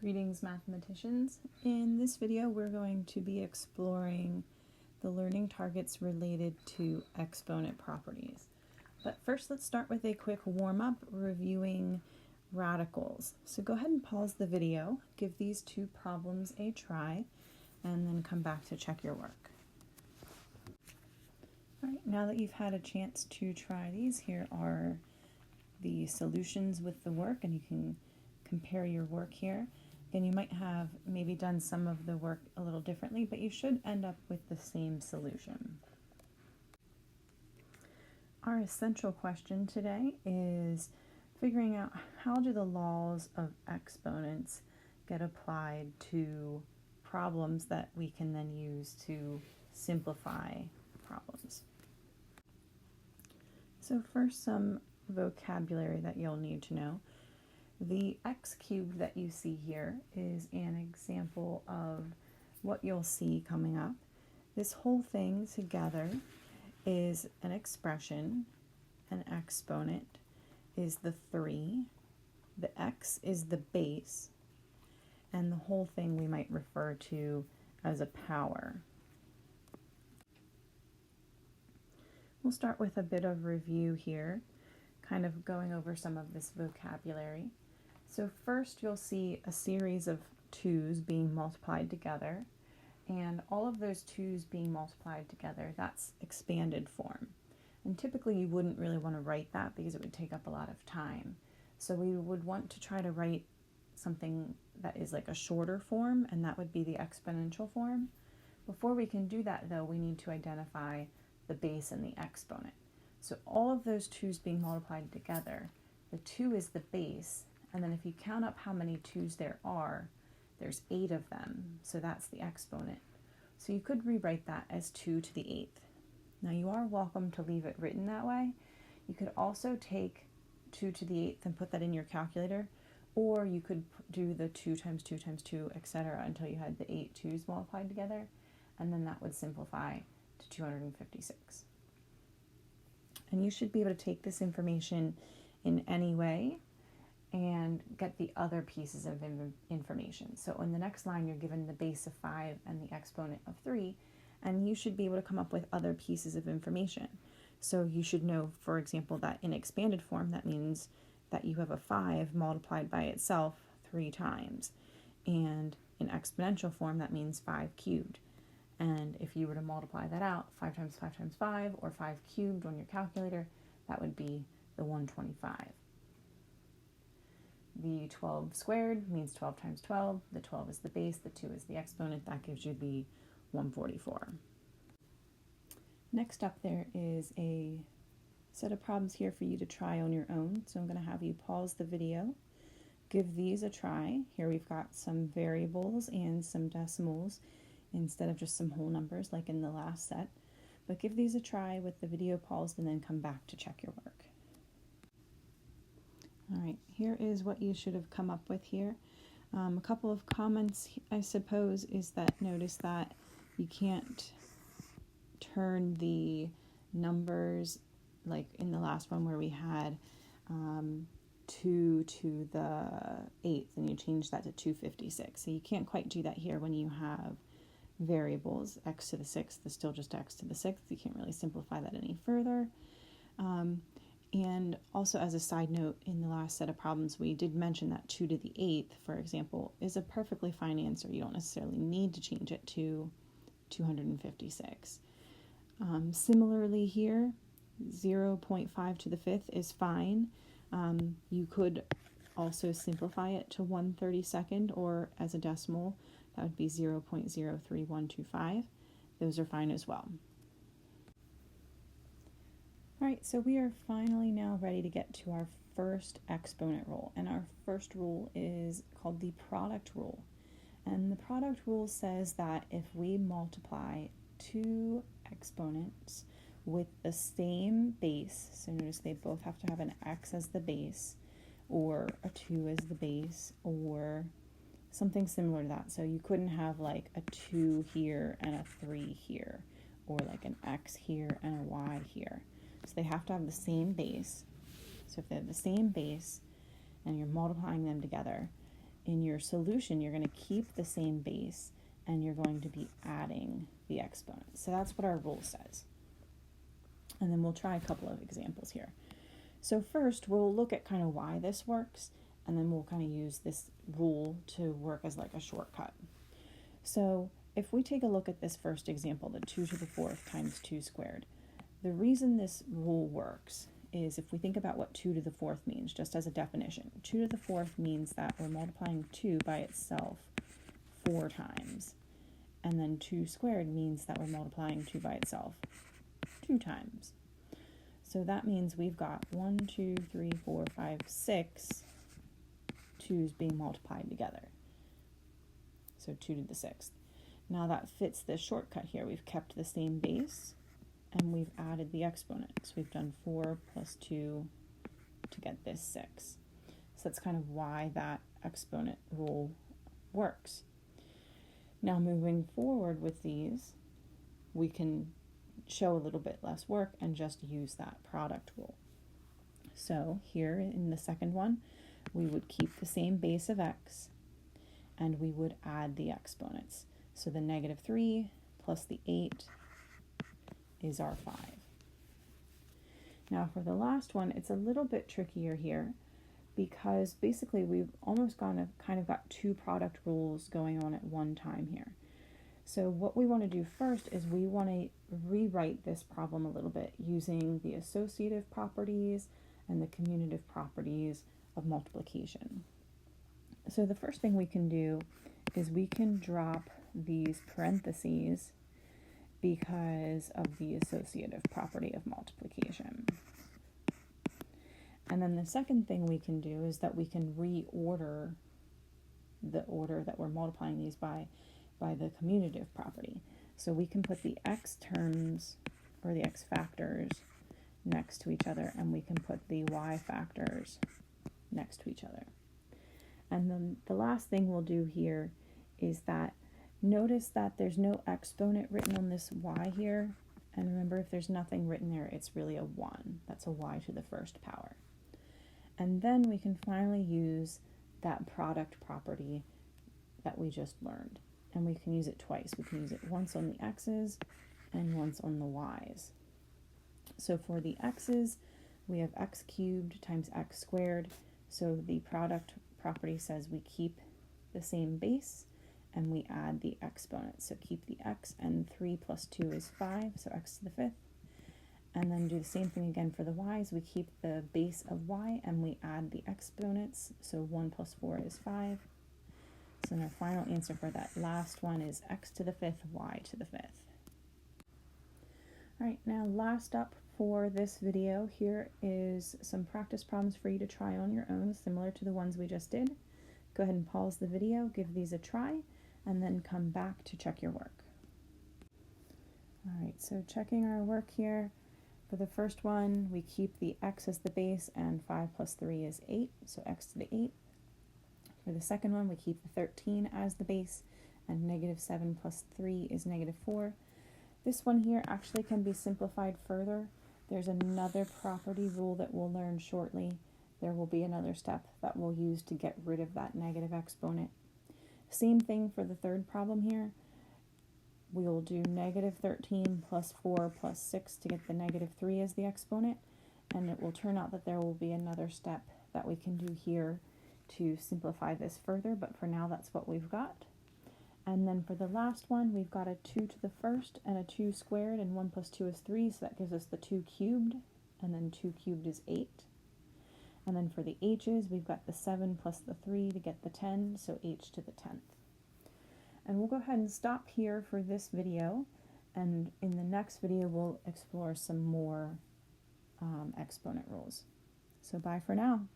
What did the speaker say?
Greetings, mathematicians. In this video, we're going to be exploring the learning targets related to exponent properties. But first, let's start with a quick warm-up reviewing radicals. So go ahead and pause the video, give these two problems a try, and then come back to check your work. All right, now that you've had a chance to try these, here are the solutions with the work, and you can compare your work here. Again, you might have maybe done some of the work a little differently, but you should end up with the same solution. Our essential question today is figuring out how do the laws of exponents get applied to problems that we can then use to simplify problems. So first, some vocabulary that you'll need to know. The x cubed that you see here is an example of what you'll see coming up. This whole thing together is an expression. An exponent is the 3. The x is the base. And the whole thing we might refer to as a power. We'll start with a bit of review here, kind of going over some of this vocabulary. So first you'll see a series of 2's being multiplied together, and all of those 2's being multiplied together, that's expanded form. And typically you wouldn't really want to write that because it would take up a lot of time. So we would want to try to write something that is like a shorter form, and that would be the exponential form. Before we can do that though, we need to identify the base and the exponent. So all of those 2's being multiplied together, the 2 is the base, and then if you count up how many 2's there are, there's 8 of them, so that's the exponent. So you could rewrite that as 2 to the 8th. Now you are welcome to leave it written that way. You could also take 2 to the 8th and put that in your calculator, or you could do the 2 times 2 times 2, etc. until you had the 8 2's multiplied together, and then that would simplify to 256. And you should be able to take this information in any way and get the other pieces of information. So in the next line, you're given the base of 5 and the exponent of 3, and you should be able to come up with other pieces of information. So you should know, for example, that in expanded form, that means that you have a 5 multiplied by itself 3 times. And in exponential form, that means 5 cubed. And if you were to multiply that out, 5 times 5 times 5, or 5 cubed on your calculator, that would be the 125. The 12 squared means 12 times 12. The 12 is the base, the 2 is the exponent. That gives you the 144. Next up, there is a set of problems here for you to try on your own. So I'm going to have you pause the video, give these a try. Here we've got some variables and some decimals instead of just some whole numbers like in the last set. But give these a try with the video paused and then come back to check your work. All right, here is what you should have come up with here. A couple of comments, I suppose, is that notice that you can't turn the numbers like in the last one where we had 2 to the 8th and you change that to 256. So you can't quite do that here when you have variables. X to the 6th is still just x to the 6th. You can't really simplify that any further. And also, as a side note, in the last set of problems, we did mention that 2 to the 8th, for example, is a perfectly fine answer. You don't necessarily need to change it to 256. Similarly here, 0.5 to the 5th is fine. You could also simplify it to 1/32, or as a decimal, that would be 0.03125. Those are fine as well. All right, so we are finally now ready to get to our first exponent rule. And our first rule is called the product rule. And the product rule says that if we multiply 2 exponents with the same base, so notice they both have to have an x as the base, or a 2 as the base, or something similar to that. So you couldn't have like a 2 here and a 3 here, or like an x here and a y here. So they have to have the same base. So if they have the same base and you're multiplying them together, in your solution, you're going to keep the same base and you're going to be adding the exponent. So that's what our rule says. And then we'll try a couple of examples here. So first, we'll look at kind of why this works, and then we'll kind of use this rule to work as like a shortcut. So if we take a look at this first example, the 2 to the 4th times 2 squared, the reason this rule works is if we think about what 2 to the 4th means, just as a definition. 2 to the 4th means that we're multiplying 2 by itself 4 times. And then 2 squared means that we're multiplying 2 by itself 2 times. So that means we've got 1, 2, 3, 4, 5, 6 2's being multiplied together. So 2 to the 6th. Now that fits this shortcut here. We've kept the same base and we've added the exponent. So we've done 4 plus 2 to get this 6. So that's kind of why that exponent rule works. Now moving forward with these, we can show a little bit less work and just use that product rule. So here in the second one, we would keep the same base of x and we would add the exponents. So the -3 plus the 8 is our 5. Now for the last one, it's a little bit trickier here because basically we've almost kind of got two product rules going on at one time here. So what we want to do first is we want to rewrite this problem a little bit using the associative properties and the commutative properties of multiplication. So the first thing we can do is we can drop these parentheses because of the associative property of multiplication. And then the second thing we can do is that we can reorder the order that we're multiplying these by the commutative property. So we can put the x terms or the x factors next to each other, and we can put the y factors next to each other. And then the last thing we'll do here is that notice that there's no exponent written on this y here. And remember, if there's nothing written there, it's really a 1. That's a y to the first power. And then we can finally use that product property that we just learned. And we can use it twice. We can use it once on the x's and once on the y's. So for the x's, we have x cubed times x squared. So the product property says we keep the same base and we add the exponent. So keep the x, and 3 plus 2 is 5, so x to the 5th. And then do the same thing again for the y's. We keep the base of y and we add the exponents. So 1 plus 4 is 5. So then our final answer for that last one is x to the 5th, y to the 5th. All right, now last up for this video, here is some practice problems for you to try on your own, similar to the ones we just did. Go ahead and pause the video, give these a try, and then come back to check your work. All right, so checking our work here. For the first one, we keep the x as the base, and 5 plus 3 is 8, so x to the 8th. For the second one, we keep the 13 as the base, and -7 plus 3 is -4. This one here actually can be simplified further. There's another property rule that we'll learn shortly. There will be another step that we'll use to get rid of that negative exponent. Same thing for the third problem here. We will do -13 plus 4 plus 6 to get the -3 as the exponent, and it will turn out that there will be another step that we can do here to simplify this further, but for now that's what we've got. And then for the last one, we've got a 2 to the 1st and a 2 squared, and 1 plus 2 is 3, so that gives us the 2 cubed, and then 2 cubed is 8. And then for the h's, we've got the 7 plus the 3 to get the 10, so h to the 10th. And we'll go ahead and stop here for this video, and in the next video we'll explore some more exponent rules. So bye for now.